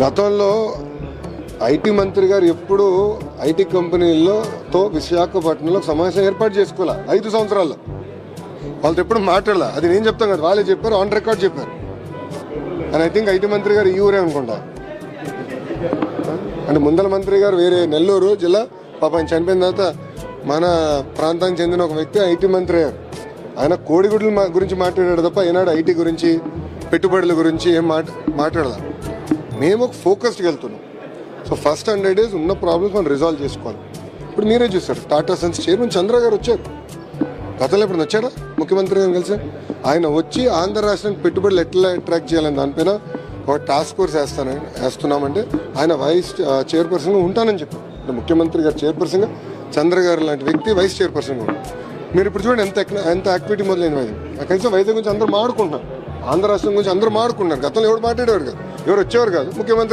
గతంలో ఐటీ మంత్రి గారు ఎప్పుడు ఐటీ కంపెనీలతో విశాఖపట్నంలో సమావేశం ఏర్పాటు చేసుకోలే 5 సంవత్సరాల్లో. వాళ్ళతో ఎప్పుడు మాట్లాడలే. అది నేను చెప్తాను కదా, వాళ్ళే చెప్పారు, ఆన్ రికార్డ్ చెప్పారు. అండ్ ఐ థింక్ ఐటీ మంత్రి గారు ఈ ఊరే అనుకుంటా. అంటే ముందల మంత్రి గారు వేరే నెల్లూరు జిల్లా, పాపం ఆయన చనిపోయిన తర్వాత మన ప్రాంతానికి చెందిన ఒక వ్యక్తి ఐటీ మంత్రి గారు. ఆయన కోడిగుడ్ల గురించి మాట్లాడాడు తప్ప ఈనాడు ఐటీ గురించి, పెట్టుబడుల గురించి ఏం మాట్లాడదా. మేము ఒక ఫోకస్డ్కి వెళ్తున్నాం. సో ఫస్ట్ 100 days ఉన్న ప్రాబ్లమ్స్ మనం రిజాల్వ్ చేసుకోవాలి. ఇప్పుడు మీరే చూస్తారు, టాటా సన్స్ చైర్మన్ చంద్ర గారు వచ్చారు. గతంలో ఇప్పుడు వచ్చారా ముఖ్యమంత్రి గారు కలిసి? ఆయన వచ్చి ఆంధ్ర రాష్ట్రానికి పెట్టుబడులు ఎట్లా అట్రాక్ట్ చేయాలని దానిపైన ఒక టాస్క్ ఫోర్స్ వేస్తున్నామంటే ఆయన వైస్ చైర్పర్సన్గా ఉంటానని చెప్పారు. అంటే ముఖ్యమంత్రి గారు చైర్పర్సన్గా, చంద్ర గారు లాంటి వ్యక్తి వైస్ చైర్పర్సన్గా. మీరు ఇప్పుడు చూడండి ఎంత యాక్టివిటీ మొదలైన వైద్యం. కనీసం వైద్యం గురించి అందరూ మాడుకుంటున్నారు, ఆంధ్ర రాష్ట్రం గురించి అందరూ మాడుకుంటున్నారు. గతంలో ఎవరు మాట్లాడేవారు కాదు, ఎవరు వచ్చేవారు కాదు. ముఖ్యమంత్రి